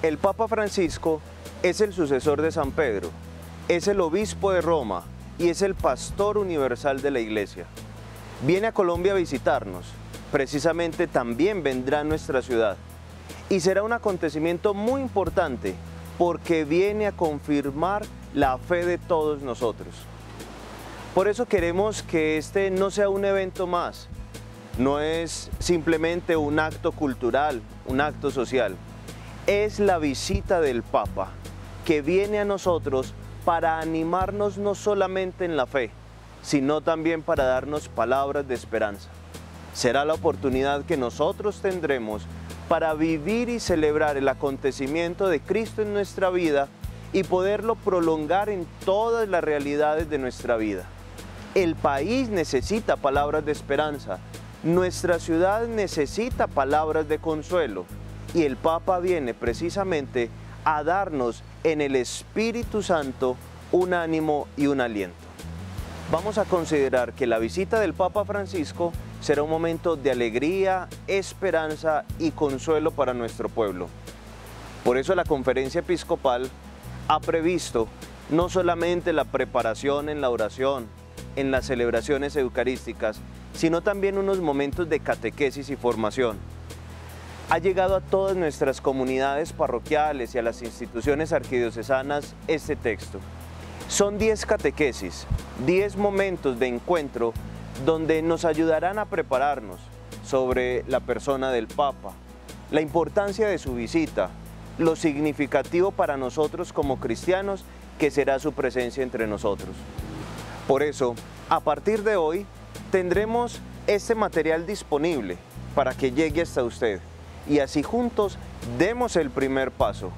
El Papa Francisco es el sucesor de San Pedro, es el obispo de Roma y es el pastor universal de la Iglesia. Viene a Colombia a visitarnos, precisamente también vendrá a nuestra ciudad. Y será un acontecimiento muy importante porque viene a confirmar la fe de todos nosotros. Por eso queremos que este no sea un evento más, no es simplemente un acto cultural, un acto social. Es la visita del Papa, que viene a nosotros para animarnos no solamente en la fe, sino también para darnos palabras de esperanza. Será la oportunidad que nosotros tendremos para vivir y celebrar el acontecimiento de Cristo en nuestra vida y poderlo prolongar en todas las realidades de nuestra vida. El país necesita palabras de esperanza, nuestra ciudad necesita palabras de consuelo. Y el Papa viene precisamente a darnos en el Espíritu Santo un ánimo y un aliento. Vamos a considerar que la visita del Papa Francisco será un momento de alegría, esperanza y consuelo para nuestro pueblo. Por eso la Conferencia Episcopal ha previsto no solamente la preparación en la oración, en las celebraciones eucarísticas, sino también unos momentos de catequesis y formación. Ha llegado a todas nuestras comunidades parroquiales y a las instituciones arquidiocesanas este texto. Son 10 catequesis, 10 momentos de encuentro donde nos ayudarán a prepararnos sobre la persona del Papa, la importancia de su visita, lo significativo para nosotros como cristianos que será su presencia entre nosotros. Por eso, a partir de hoy, tendremos este material disponible para que llegue hasta usted. Y así juntos demos el primer paso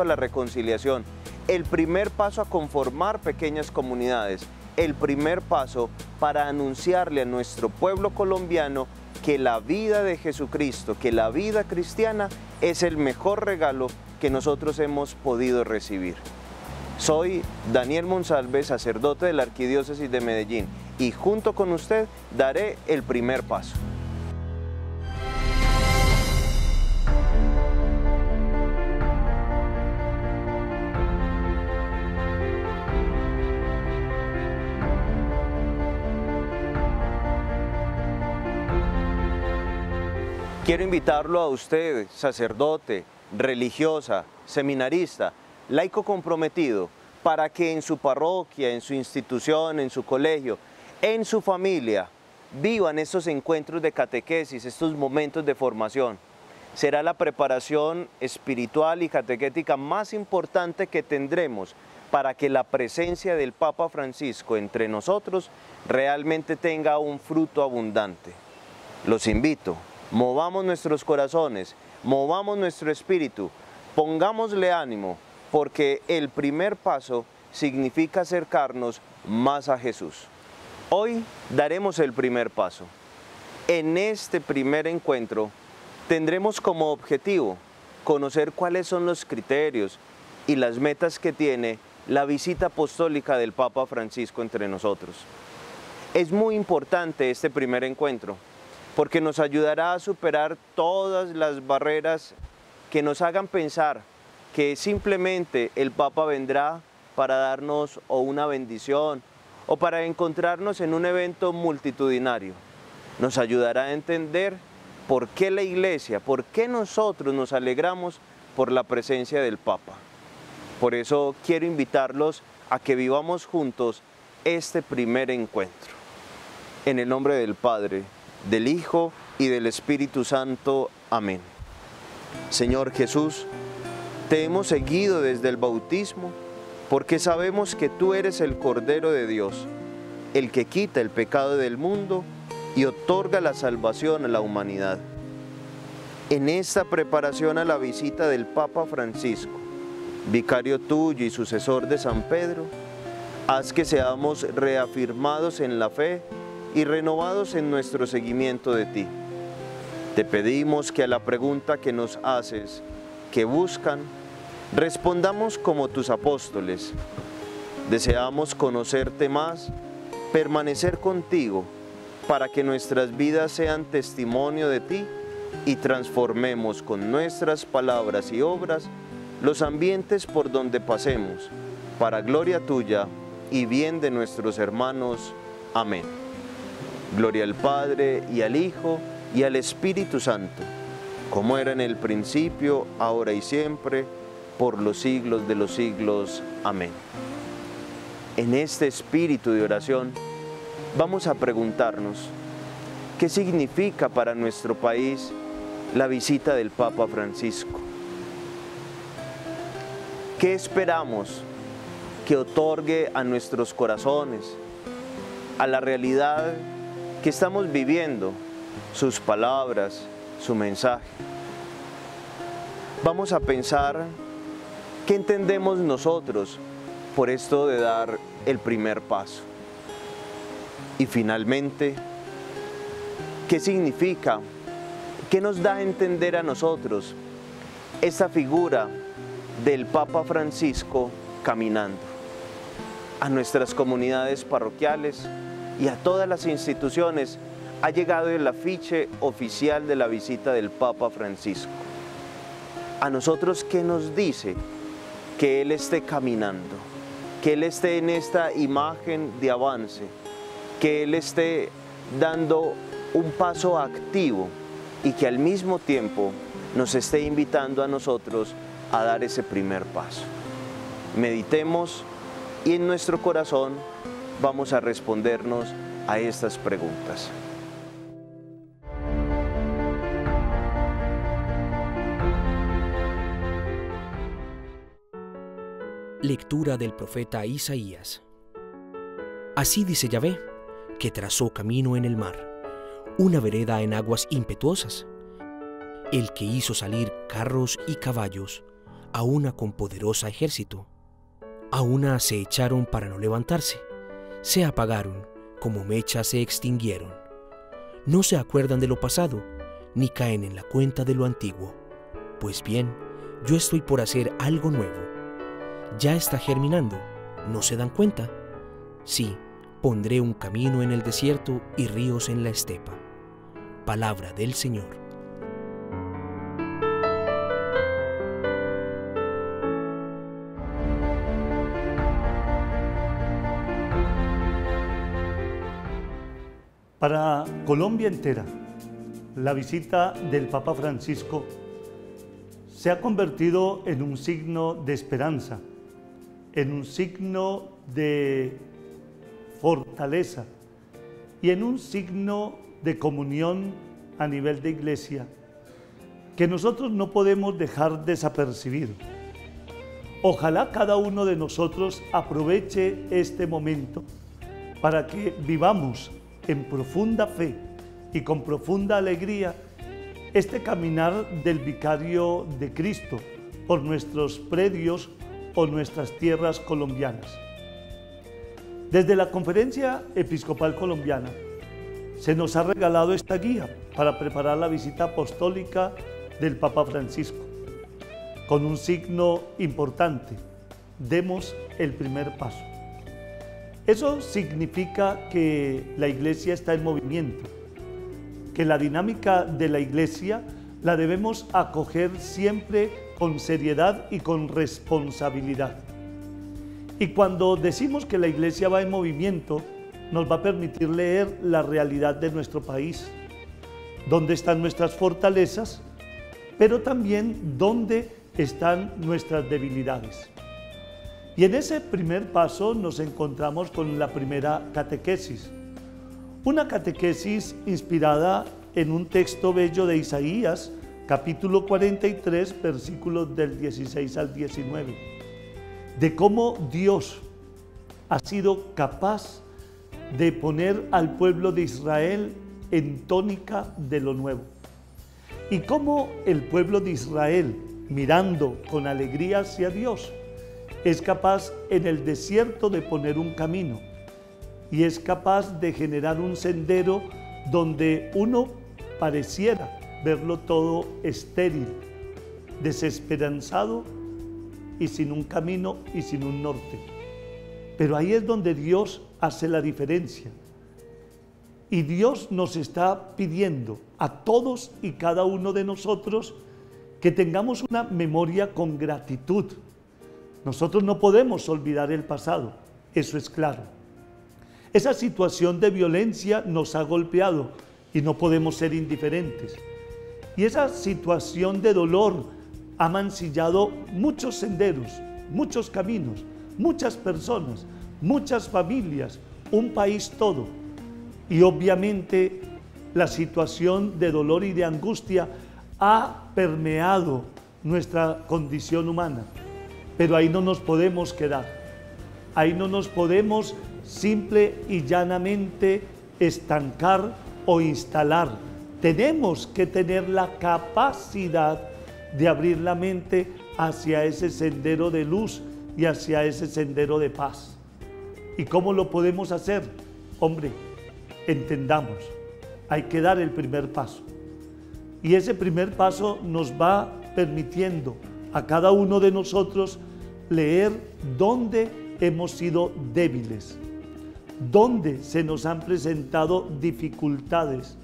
a la reconciliación, el primer paso a conformar pequeñas comunidades, el primer paso para anunciarle a nuestro pueblo colombiano que la vida de Jesucristo, que la vida cristiana es el mejor regalo que nosotros hemos podido recibir. Soy Daniel Monsalve, sacerdote de la Arquidiócesis de Medellín, y junto con usted daré el primer paso. Quiero invitarlo a usted, sacerdote, religiosa, seminarista, laico comprometido, para que en su parroquia, en su institución, en su colegio, en su familia, vivan estos encuentros de catequesis, estos momentos de formación. Será la preparación espiritual y catequética más importante que tendremos para que la presencia del Papa Francisco entre nosotros realmente tenga un fruto abundante. Los invito. Movamos nuestros corazones, movamos nuestro espíritu, pongámosle ánimo, porque el primer paso significa acercarnos más a Jesús. Hoy daremos el primer paso. En este primer encuentro tendremos como objetivo conocer cuáles son los criterios y las metas que tiene la visita apostólica del Papa Francisco entre nosotros. Es muy importante este primer encuentro, porque nos ayudará a superar todas las barreras que nos hagan pensar que simplemente el Papa vendrá para darnos o una bendición o para encontrarnos en un evento multitudinario. Nos ayudará a entender por qué la Iglesia, por qué nosotros nos alegramos por la presencia del Papa. Por eso quiero invitarlos a que vivamos juntos este primer encuentro. En el nombre del Padre, del Hijo y del Espíritu Santo. Amén. Señor Jesús, te hemos seguido desde el bautismo porque sabemos que tú eres el Cordero de Dios, el que quita el pecado del mundo y otorga la salvación a la humanidad. En esta preparación a la visita del Papa Francisco, vicario tuyo y sucesor de San Pedro, haz que seamos reafirmados en la fe y renovados en nuestro seguimiento de ti. Te pedimos que a la pregunta que nos haces, ¿qué buscan?, respondamos como tus apóstoles. Deseamos conocerte más, permanecer contigo, para que nuestras vidas sean testimonio de ti y transformemos con nuestras palabras y obras los ambientes por donde pasemos, para gloria tuya y bien de nuestros hermanos. Amén. Gloria al Padre, y al Hijo, y al Espíritu Santo, como era en el principio, ahora y siempre, por los siglos de los siglos. Amén. En este espíritu de oración, vamos a preguntarnos, ¿qué significa para nuestro país la visita del Papa Francisco? ¿Qué esperamos que otorgue a nuestros corazones, a la realidad que estamos viviendo, sus palabras, su mensaje? Vamos a pensar qué entendemos nosotros por esto de dar el primer paso. Y finalmente, ¿qué significa? ¿Qué nos da a entender a nosotros esta figura del Papa Francisco caminando? A nuestras comunidades parroquiales y a todas las instituciones ha llegado el afiche oficial de la visita del Papa Francisco. ¿A nosotros qué nos dice? Que Él esté caminando, que Él esté en esta imagen de avance, que Él esté dando un paso activo y que al mismo tiempo nos esté invitando a nosotros a dar ese primer paso. Meditemos y en nuestro corazón vamos a respondernos a estas preguntas. Lectura del profeta Isaías. Así dice Yahvé, que trazó camino en el mar, una vereda en aguas impetuosas, el que hizo salir carros y caballos, a una con poderosa ejército. A una se echaron para no levantarse, se apagaron, como mechas se extinguieron. No se acuerdan de lo pasado, ni caen en la cuenta de lo antiguo. Pues bien, yo estoy por hacer algo nuevo. Ya está germinando, ¿no se dan cuenta? Sí, pondré un camino en el desierto y ríos en la estepa. Palabra del Señor. Para Colombia entera, la visita del Papa Francisco se ha convertido en un signo de esperanza, en un signo de fortaleza y en un signo de comunión a nivel de iglesia que nosotros no podemos dejar desapercibido. Ojalá cada uno de nosotros aproveche este momento para que vivamos en profunda fe y con profunda alegría este caminar del vicario de Cristo por nuestros predios o nuestras tierras colombianas. Desde la Conferencia Episcopal Colombiana se nos ha regalado esta guía para preparar la visita apostólica del Papa Francisco. Con un signo importante, demos el primer paso. Eso significa que la Iglesia está en movimiento, que la dinámica de la Iglesia la debemos acoger siempre con seriedad y con responsabilidad. Y cuando decimos que la Iglesia va en movimiento, nos va a permitir leer la realidad de nuestro país, dónde están nuestras fortalezas, pero también dónde están nuestras debilidades. Y en ese primer paso nos encontramos con la primera catequesis, una catequesis inspirada en un texto bello de Isaías, capítulo 43, versículos del 16 al 19, de cómo Dios ha sido capaz de poner al pueblo de Israel en tónica de lo nuevo. Y cómo el pueblo de Israel, mirando con alegría hacia Dios, es capaz en el desierto de poner un camino y es capaz de generar un sendero donde uno pareciera verlo todo estéril, desesperanzado y sin un camino y sin un norte. Pero ahí es donde Dios hace la diferencia Y Dios nos está pidiendo a todos y cada uno de nosotros que tengamos una memoria con gratitud. Nosotros no podemos olvidar el pasado, eso es claro. Esa situación de violencia nos ha golpeado y no podemos ser indiferentes. Y esa situación de dolor ha mancillado muchos senderos, muchos caminos, muchas personas, muchas familias, un país todo. Y obviamente la situación de dolor y de angustia ha permeado nuestra condición humana. Pero ahí no nos podemos quedar. Ahí no nos podemos simple y llanamente estancar o instalar. Tenemos que tener la capacidad de abrir la mente hacia ese sendero de luz y hacia ese sendero de paz. ¿Y cómo lo podemos hacer? Hombre, entendamos, hay que dar el primer paso. Y ese primer paso nos va permitiendo a cada uno de nosotros leer dónde hemos sido débiles, dónde se nos han presentado dificultades,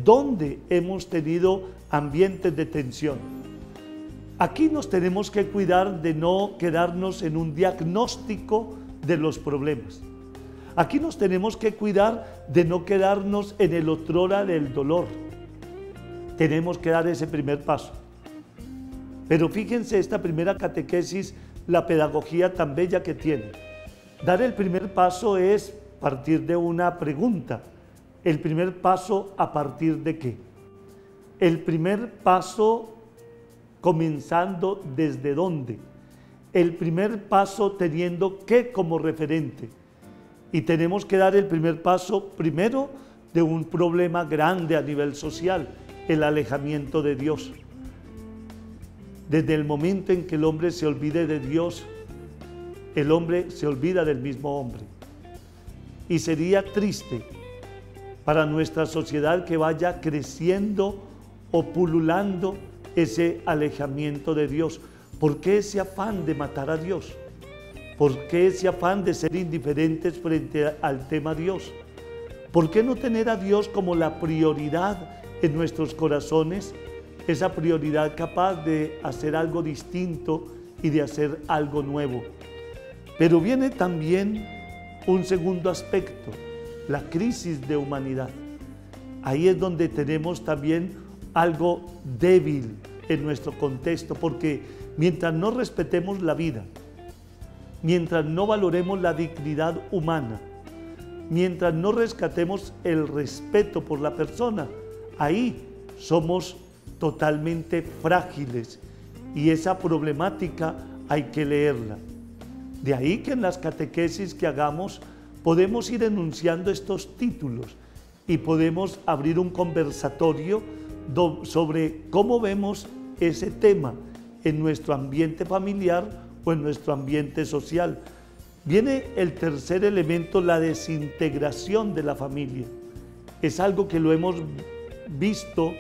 dónde hemos tenido ambientes de tensión. Aquí nos tenemos que cuidar de no quedarnos en un diagnóstico de los problemas. Aquí nos tenemos que cuidar de no quedarnos en el otrora del dolor. Tenemos que dar ese primer paso. Pero fíjense esta primera catequesis, la pedagogía tan bella que tiene. Dar el primer paso es partir de una pregunta. ¿El primer paso a partir de qué? El primer paso comenzando desde dónde. El primer paso teniendo qué como referente. Y tenemos que dar el primer paso primero de un problema grande a nivel social, el alejamiento de Dios. Desde el momento en que el hombre se olvide de Dios, el hombre se olvida del mismo hombre. Y sería triste para nuestra sociedad que vaya creciendo o pululando ese alejamiento de Dios. ¿Por qué ese afán de matar a Dios? ¿Por qué ese afán de ser indiferentes frente al tema Dios? ¿Por qué no tener a Dios como la prioridad en nuestros corazones? Esa prioridad capaz de hacer algo distinto y de hacer algo nuevo. Pero viene también un segundo aspecto, la crisis de humanidad. Ahí es donde tenemos también algo débil en nuestro contexto, porque mientras no respetemos la vida, mientras no valoremos la dignidad humana, mientras no rescatemos el respeto por la persona, ahí somos totalmente frágiles y esa problemática hay que leerla. De ahí que en las catequesis que hagamos podemos ir enunciando estos títulos y podemos abrir un conversatorio sobre cómo vemos ese tema en nuestro ambiente familiar o en nuestro ambiente social. Viene el tercer elemento, la desintegración de la familia. Es algo que lo hemos visto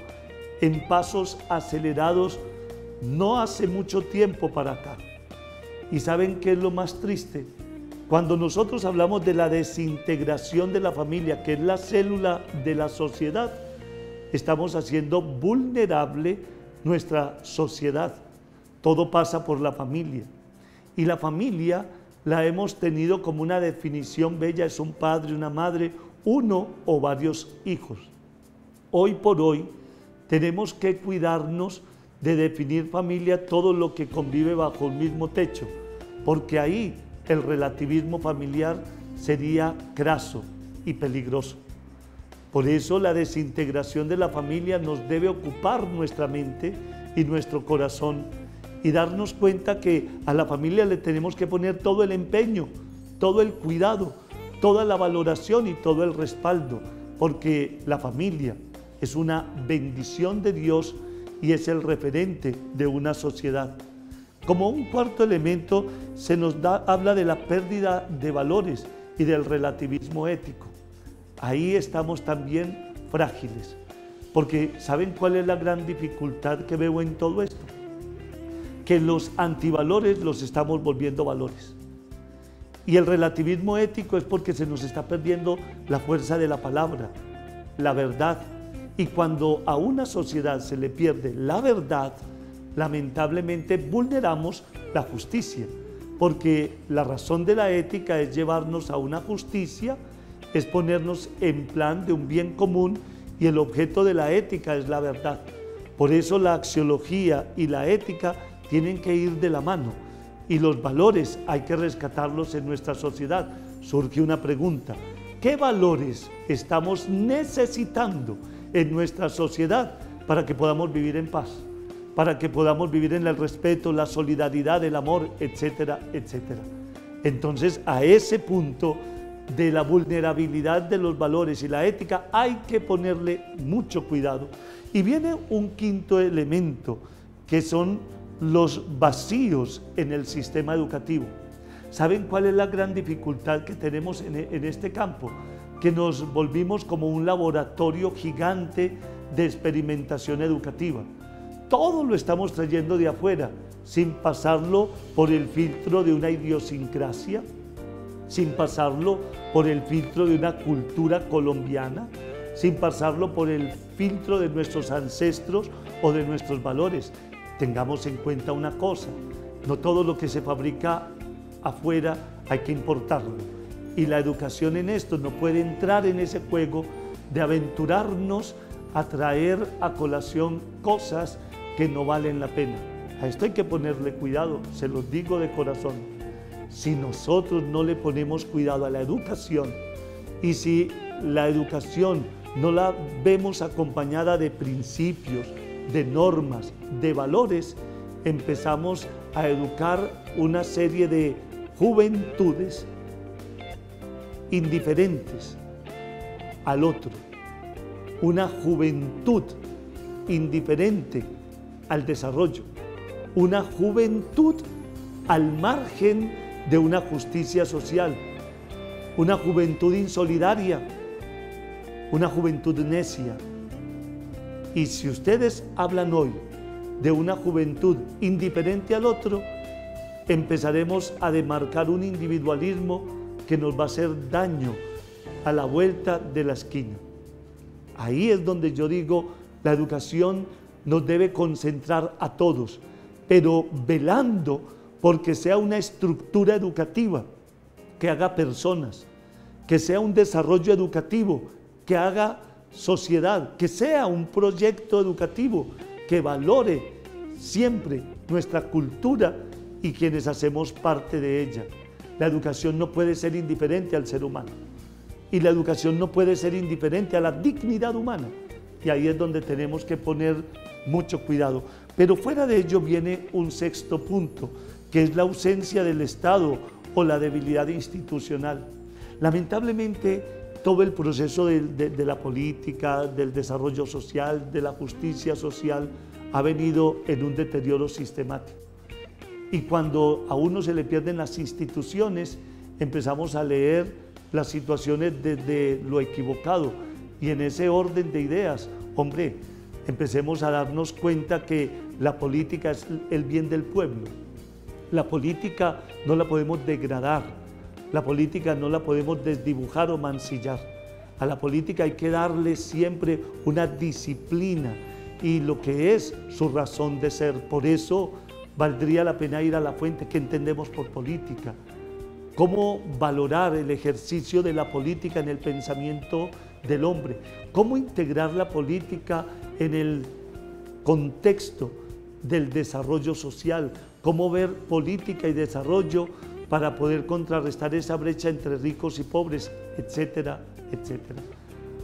en pasos acelerados no hace mucho tiempo para acá. ¿Y saben qué es lo más triste? Cuando nosotros hablamos de la desintegración de la familia, que es la célula de la sociedad, estamos haciendo vulnerable nuestra sociedad. Todo pasa por la familia. Y la familia la hemos tenido como una definición bella, es un padre, una madre, uno o varios hijos. Hoy por hoy tenemos que cuidarnos de definir familia todo lo que convive bajo el mismo techo, porque ahí el relativismo familiar sería craso y peligroso. Por eso la desintegración de la familia nos debe ocupar nuestra mente y nuestro corazón y darnos cuenta que a la familia le tenemos que poner todo el empeño, todo el cuidado, toda la valoración y todo el respaldo, porque la familia es una bendición de Dios y es el referente de una sociedad. Como un cuarto elemento se nos habla de la pérdida de valores y del relativismo ético. Ahí estamos también frágiles, porque ¿saben cuál es la gran dificultad que veo en todo esto? Que los antivalores los estamos volviendo valores. Y el relativismo ético es porque se nos está perdiendo la fuerza de la palabra, la verdad. Y cuando a una sociedad se le pierde la verdad, lamentablemente vulneramos la justicia, porque la razón de la ética es llevarnos a una justicia, es ponernos en plan de un bien común, y el objeto de la ética es la verdad. Por eso la axiología y la ética tienen que ir de la mano, y los valores hay que rescatarlos en nuestra sociedad. Surge una pregunta: ¿qué valores estamos necesitando en nuestra sociedad para que podamos vivir en paz, para que podamos vivir en el respeto, la solidaridad, el amor, etcétera, etcétera? Entonces, a ese punto de la vulnerabilidad de los valores y la ética hay que ponerle mucho cuidado. Y viene un quinto elemento, que son los vacíos en el sistema educativo. ¿Saben cuál es la gran dificultad que tenemos en este campo? Que nos volvimos como un laboratorio gigante de experimentación educativa. Todo lo estamos trayendo de afuera, sin pasarlo por el filtro de una idiosincrasia, sin pasarlo por el filtro de una cultura colombiana, sin pasarlo por el filtro de nuestros ancestros o de nuestros valores. Tengamos en cuenta una cosa: no todo lo que se fabrica afuera hay que importarlo. Y la educación en esto no puede entrar en ese juego de aventurarnos a traer a colación cosas que no valen la pena. A esto hay que ponerle cuidado, se los digo de corazón. Si nosotros no le ponemos cuidado a la educación, y si la educación no la vemos acompañada de principios, de normas, de valores, empezamos a educar una serie de juventudes indiferentes al otro, una juventud indiferente al desarrollo, una juventud al margen de una justicia social, una juventud insolidaria, una juventud necia. Y si ustedes hablan hoy de una juventud indiferente al otro, empezaremos a demarcar un individualismo que nos va a hacer daño a la vuelta de la esquina. Ahí es donde yo digo, la educación nos debe concentrar a todos, pero velando porque sea una estructura educativa que haga personas, que sea un desarrollo educativo, que haga sociedad, que sea un proyecto educativo que valore siempre nuestra cultura y quienes hacemos parte de ella. La educación no puede ser indiferente al ser humano, y la educación no puede ser indiferente a la dignidad humana, y ahí es donde tenemos que poner mucho cuidado. Pero fuera de ello viene un sexto punto, que es la ausencia del Estado o la debilidad institucional. Lamentablemente, todo el proceso de la política, del desarrollo social, de la justicia social, ha venido en un deterioro sistemático. Y cuando a uno se le pierden las instituciones, empezamos a leer las situaciones desde lo equivocado. Y en ese orden de ideas, hombre, empecemos a darnos cuenta que la política es el bien del pueblo. La política no la podemos degradar, la política no la podemos desdibujar o mancillar. A la política hay que darle siempre una disciplina y lo que es su razón de ser. Por eso valdría la pena ir a la fuente. ¿Qué entendemos por política? ¿Cómo valorar el ejercicio de la política en el pensamiento del hombre? ¿Cómo integrar la política en el contexto del desarrollo social? ¿Cómo ver política y desarrollo para poder contrarrestar esa brecha entre ricos y pobres, etcétera, etcétera?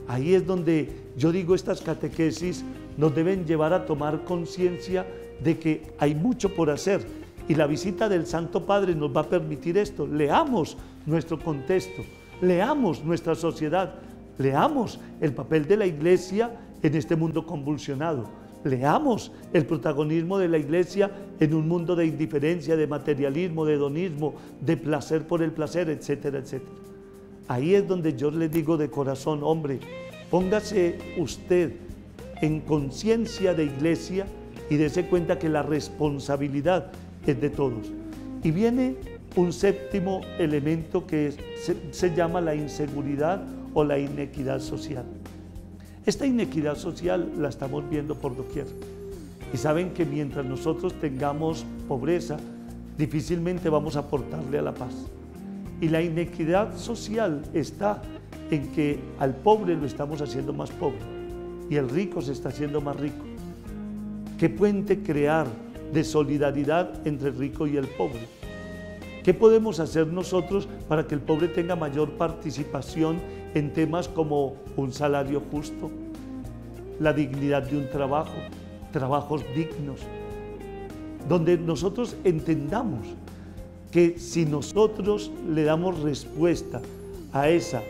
Ahí es donde yo digo, estas catequesis nos deben llevar a tomar conciencia de que hay mucho por hacer, y la visita del Santo Padre nos va a permitir esto. Leamos nuestro contexto, leamos nuestra sociedad, leamos el papel de la Iglesia en este mundo convulsionado, leamos el protagonismo de la Iglesia en un mundo de indiferencia, de materialismo, de hedonismo, de placer por el placer, etcétera, etcétera. Ahí es donde yo le digo de corazón, hombre, póngase usted en conciencia de Iglesia y dése cuenta que la responsabilidad es de todos. Y viene un séptimo elemento que se llama la inseguridad o la inequidad social. Esta inequidad social la estamos viendo por doquier. Y saben que mientras nosotros tengamos pobreza, difícilmente vamos a aportarle a la paz. Y la inequidad social está en que al pobre lo estamos haciendo más pobre y el rico se está haciendo más rico. ¿Qué puente crear de solidaridad entre el rico y el pobre? ¿Qué podemos hacer nosotros para que el pobre tenga mayor participación en temas como un salario justo, la dignidad de un trabajo, trabajos dignos, donde nosotros entendamos que si nosotros le damos respuesta a esa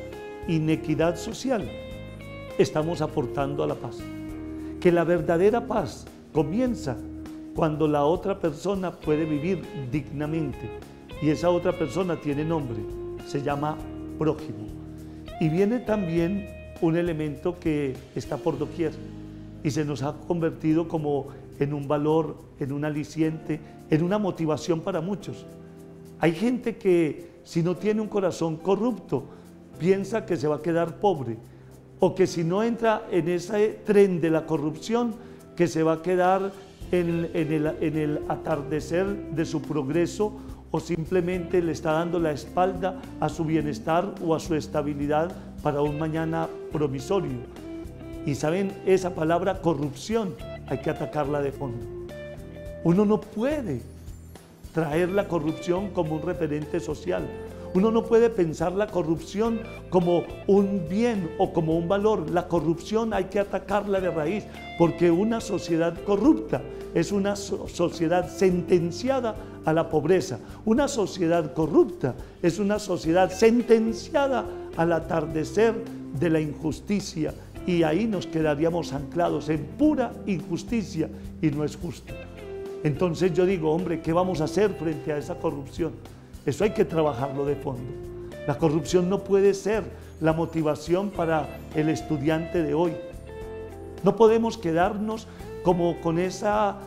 inequidad social, estamos aportando a la paz? Que la verdadera paz comienza cuando la otra persona puede vivir dignamente y esa otra persona tiene nombre, se llama prójimo. Y viene también un elemento que está por doquier y se nos ha convertido como en un valor, en un aliciente, en una motivación para muchos. Hay gente que si no tiene un corazón corrupto, piensa que se va a quedar pobre, o que si no entra en ese tren de la corrupción, que se va a quedar en el atardecer de su progreso, o simplemente le está dando la espalda a su bienestar o a su estabilidad para un mañana promisorio. Y saben, esa palabra corrupción hay que atacarla de fondo. Uno no puede traer la corrupción como un referente social. Uno no puede pensar la corrupción como un bien o como un valor. La corrupción hay que atacarla de raíz, porque una sociedad corrupta es una sociedad sentenciada a la pobreza. Una sociedad corrupta es una sociedad sentenciada al atardecer de la injusticia, y ahí nos quedaríamos anclados en pura injusticia, y no es justo. Entonces yo digo, hombre, ¿qué vamos a hacer frente a esa corrupción? Eso hay que trabajarlo de fondo. La corrupción no puede ser la motivación para el estudiante de hoy. No podemos quedarnos como con esa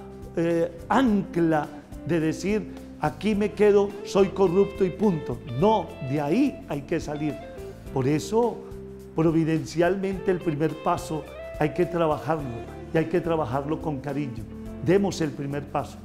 ancla de decir, aquí me quedo, soy corrupto y punto. No, de ahí hay que salir. Por eso, providencialmente, el primer paso hay que trabajarlo, y hay que trabajarlo con cariño. Demos el primer paso.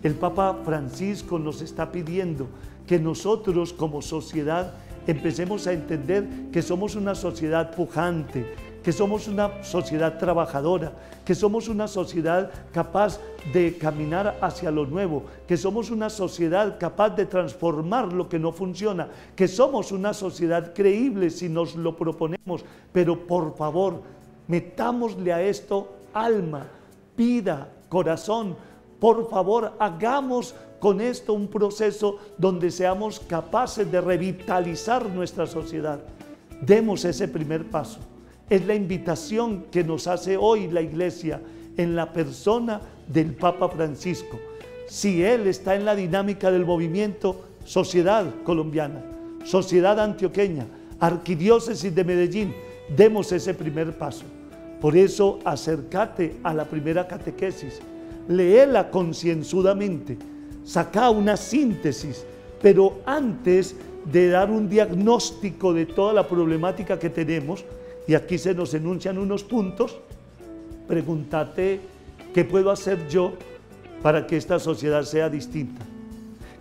El Papa Francisco nos está pidiendo que nosotros como sociedad empecemos a entender que somos una sociedad pujante, que somos una sociedad trabajadora, que somos una sociedad capaz de caminar hacia lo nuevo, que somos una sociedad capaz de transformar lo que no funciona, que somos una sociedad creíble si nos lo proponemos, pero por favor, metámosle a esto alma, vida, corazón. Por favor, hagamos con esto un proceso donde seamos capaces de revitalizar nuestra sociedad. Demos ese primer paso. Es la invitación que nos hace hoy la Iglesia en la persona del Papa Francisco. Si él está en la dinámica del movimiento Sociedad Colombiana, Sociedad Antioqueña, Arquidiócesis de Medellín, demos ese primer paso. Por eso, acércate a la primera catequesis, léela concienzudamente, saca una síntesis, pero antes de dar un diagnóstico de toda la problemática que tenemos, y aquí se nos enuncian unos puntos, pregúntate, ¿qué puedo hacer yo para que esta sociedad sea distinta?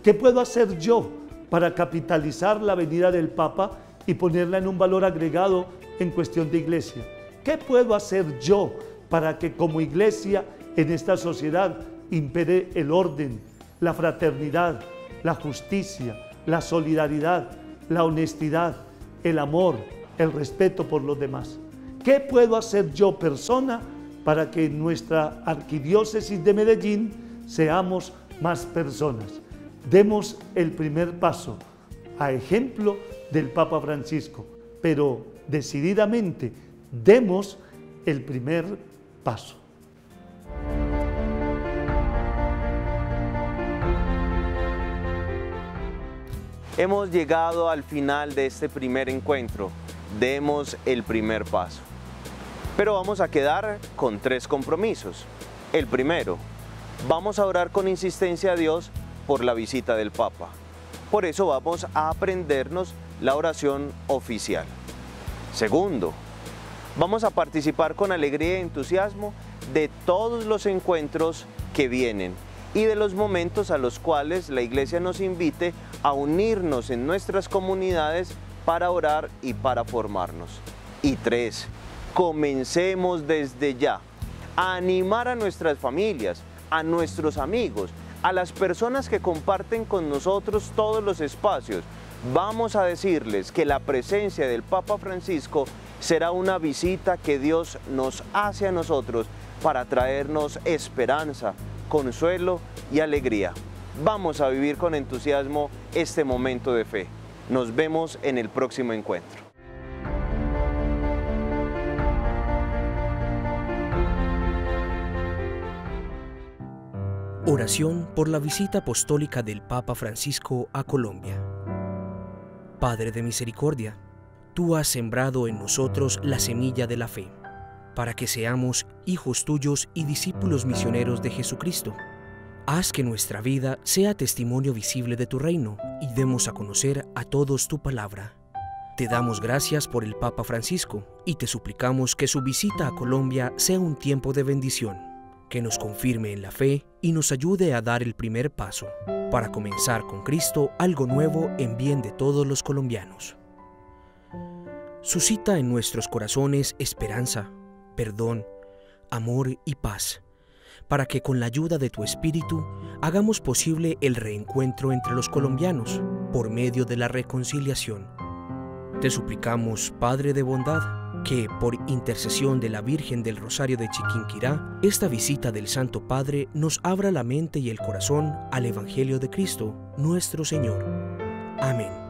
¿Qué puedo hacer yo para capitalizar la venida del Papa y ponerla en un valor agregado en cuestión de iglesia? ¿Qué puedo hacer yo para que como iglesia en esta sociedad impere el orden, la fraternidad, la justicia, la solidaridad, la honestidad, el amor, el respeto por los demás? ¿Qué puedo hacer yo, persona, para que en nuestra arquidiócesis de Medellín seamos más personas? Demos el primer paso, a ejemplo del Papa Francisco, pero decididamente demos el primer paso. Hemos llegado al final de este primer encuentro. Demos el primer paso. Pero vamos a quedar con 3 compromisos. El primero, vamos a orar con insistencia a Dios por la visita del Papa. Por eso vamos a aprendernos la oración oficial. Segundo, Vamos a participar con alegría y entusiasmo de todos los encuentros que vienen y de los momentos a los cuales la Iglesia nos invite a unirnos en nuestras comunidades para orar y para formarnos. Y 3, comencemos desde ya a animar a nuestras familias, a nuestros amigos, a las personas que comparten con nosotros todos los espacios. Vamos a decirles que la presencia del Papa Francisco será una visita que Dios nos hace a nosotros para traernos esperanza, consuelo y alegría. Vamos a vivir con entusiasmo este momento de fe. Nos vemos en el próximo encuentro. Oración por la visita apostólica del Papa Francisco a Colombia. Padre de misericordia, tú has sembrado en nosotros la semilla de la fe, para que seamos hijos tuyos y discípulos misioneros de Jesucristo. Haz que nuestra vida sea testimonio visible de tu reino y demos a conocer a todos tu palabra. Te damos gracias por el Papa Francisco y te suplicamos que su visita a Colombia sea un tiempo de bendición, que nos confirme en la fe y nos ayude a dar el primer paso para comenzar con Cristo algo nuevo en bien de todos los colombianos. Suscita en nuestros corazones esperanza, perdón, amor y paz, para que con la ayuda de tu Espíritu hagamos posible el reencuentro entre los colombianos por medio de la reconciliación. Te suplicamos, Padre de bondad, que por intercesión de la Virgen del Rosario de Chiquinquirá, esta visita del Santo Padre nos abra la mente y el corazón al Evangelio de Cristo, nuestro Señor. Amén.